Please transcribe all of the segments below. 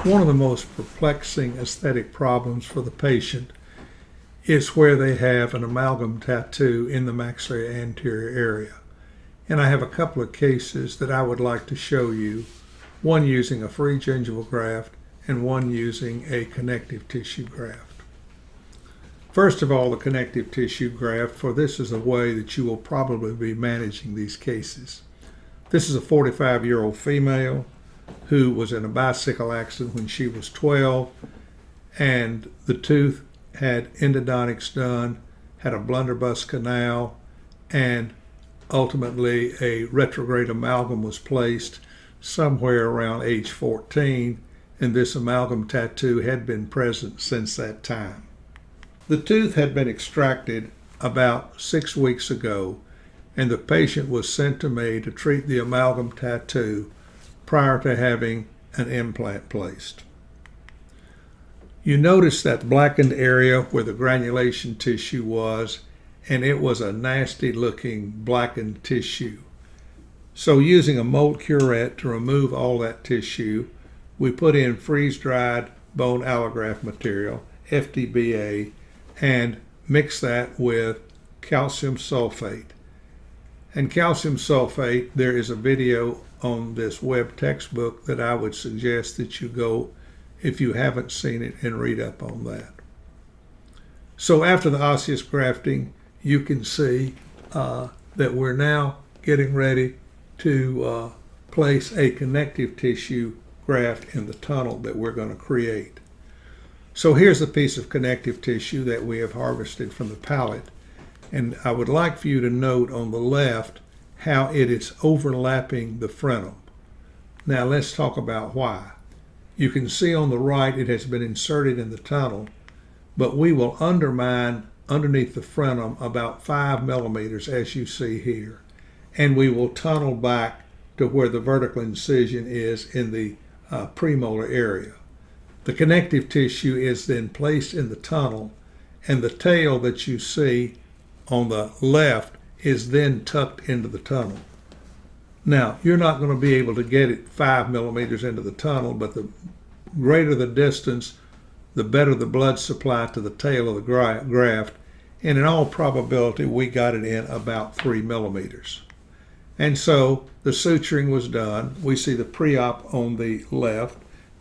One of the most perplexing aesthetic problems for the patient is where they have an amalgam tattoo in the maxillary anterior area. And I have a couple of cases that I would like to show you, one using a free gingival graft and one using a connective tissue graft. First of all, the connective tissue graft, for this is a way that you will probably be managing these cases. This is a 45-year-old female who was in a bicycle accident when she was 12, and the tooth had endodontics done, had a blunderbuss canal, and ultimately a retrograde amalgam was placed somewhere around age 14, and this amalgam tattoo had been present since that time. The tooth had been extracted about 6 weeks ago, and the patient was sent to me to treat the amalgam tattoo prior to having an implant placed. You notice that blackened area where the granulation tissue was, and it was a nasty looking blackened tissue. So using a mold curette to remove all that tissue, we put in freeze-dried bone allograft material, FDBA, and mix that with calcium sulfate. And calcium sulfate, there is a video on this web textbook that I would suggest that you go, if you haven't seen it, and read up on that. So after the osseous grafting, you can see that we're now getting ready to place a connective tissue graft in the tunnel that we're going to create. So here's a piece of connective tissue that we have harvested from the palate, and I would like for you to note on the left how it is overlapping the frenum. Now let's talk about why. You can see on the right it has been inserted in the tunnel, but we will undermine underneath the frenum about 5 millimeters, as you see here, and we will tunnel back to where the vertical incision is in the premolar area. The connective tissue is then placed in the tunnel, and the tail that you see on the left is then tucked into the tunnel. Now, you're not going to be able to get it 5 millimeters into the tunnel, but the greater the distance, the better the blood supply to the tail of the graft, and in all probability, we got it in about 3 millimeters. And so the suturing was done. We see the pre-op on the left,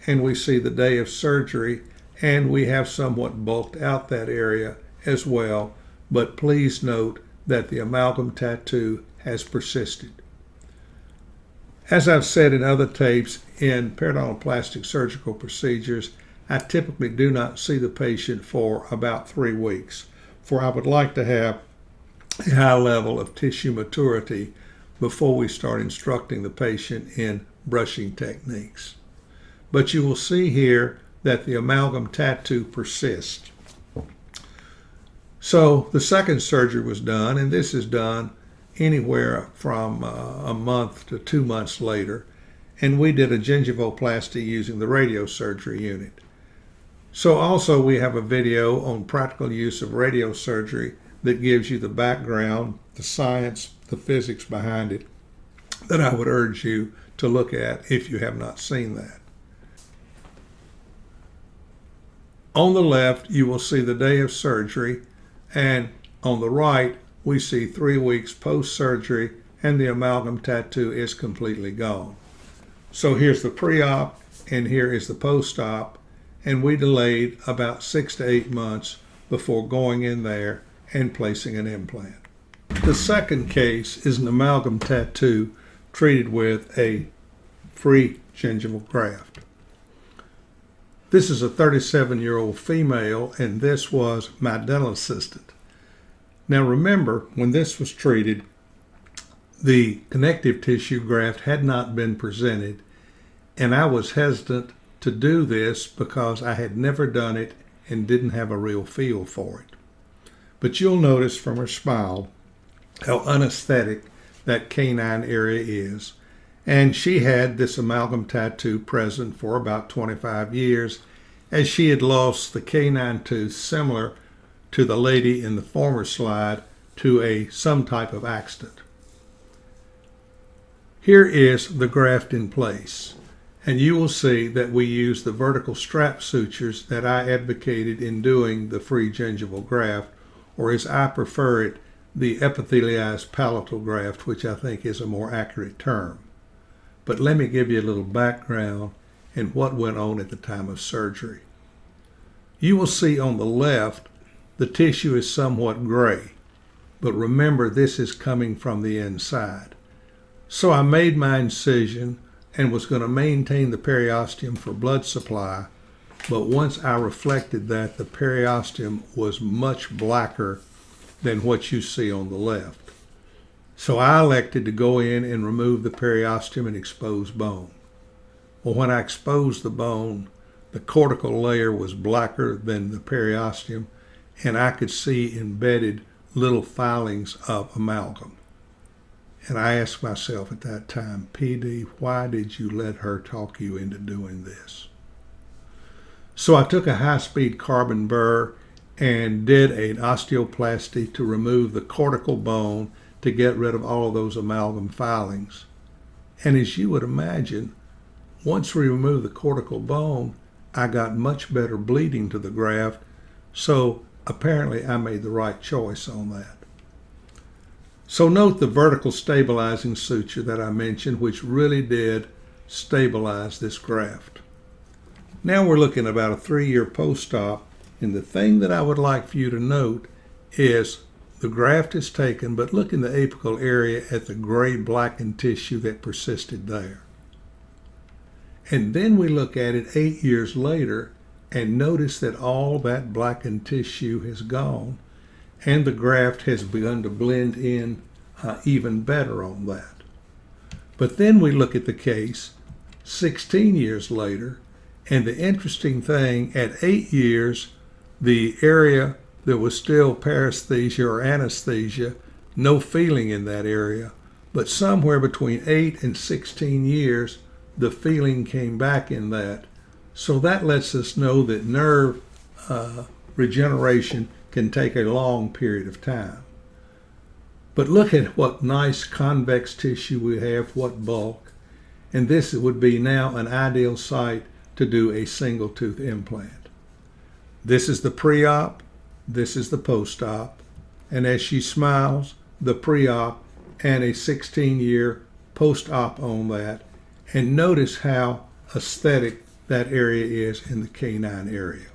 and we see the day of surgery, and we have somewhat bulked out that area as well, but please note that the amalgam tattoo has persisted. As I've said in other tapes, in periodontoplastic surgical procedures, I typically do not see the patient for about 3 weeks, for I would like to have a high level of tissue maturity before we start instructing the patient in brushing techniques. But you will see here that the amalgam tattoo persists. So the second surgery was done, and this is done anywhere from a month to 2 months later, and we did a gingivoplasty using the radiosurgery unit. So also we have a video on practical use of radiosurgery that gives you the background, the science, the physics behind it, that I would urge you to look at if you have not seen that. On the left, you will see the day of surgery, and on the right, we see 3 weeks post-surgery, and the amalgam tattoo is completely gone. So here's the pre-op, and here is the post-op, and we delayed about 6 to 8 months before going in there and placing an implant. The second case is an amalgam tattoo treated with a free gingival graft. This is a 37-year-old female, and this was my dental assistant. Now remember, when this was treated, the connective tissue graft had not been presented, and I was hesitant to do this because I had never done it and didn't have a real feel for it. But you'll notice from her smile how unaesthetic that canine area is. And she had this amalgam tattoo present for about 25 years, as she had lost the canine tooth similar to the lady in the former slide to some type of accident. Here is the graft in place. And you will see that we use the vertical strap sutures that I advocated in doing the free gingival graft, or as I prefer it, the epithelialized palatal graft, which I think is a more accurate term. But let me give you a little background and what went on at the time of surgery. You will see on the left, the tissue is somewhat gray, but remember this is coming from the inside. So I made my incision and was going to maintain the periosteum for blood supply, but once I reflected that, the periosteum was much blacker than what you see on the left. So I elected to go in and remove the periosteum and expose bone. Well, when I exposed the bone, the cortical layer was blacker than the periosteum, and I could see embedded little filings of amalgam. And I asked myself at that time, PD, why did you let her talk you into doing this? So I took a high-speed carbon burr and did an osteoplasty to remove the cortical bone to get rid of all of those amalgam filings. And as you would imagine, once we removed the cortical bone, I got much better bleeding to the graft, so apparently I made the right choice on that. So note the vertical stabilizing suture that I mentioned, which really did stabilize this graft. Now we're looking at about a 3-year post-op, and the thing that I would like for you to note is the graft is taken, but look in the apical area at the gray blackened tissue that persisted there. And then we look at it 8 years later and notice that all that blackened tissue has gone and the graft has begun to blend in even better on that. But then we look at the case 16 years later, and the interesting thing, at 8 years, the area that was still paresthesia or anesthesia, no feeling in that area, but somewhere between 8 and 16 years, the feeling came back in that. So that lets us know that nerve regeneration can take a long period of time. But look at what nice convex tissue we have, what bulk. And this would be now an ideal site to do a single tooth implant. This is the pre-op, this is the post-op, and as she smiles, the pre-op and a 16-year post-op on that. And notice how aesthetic that area is in the canine area.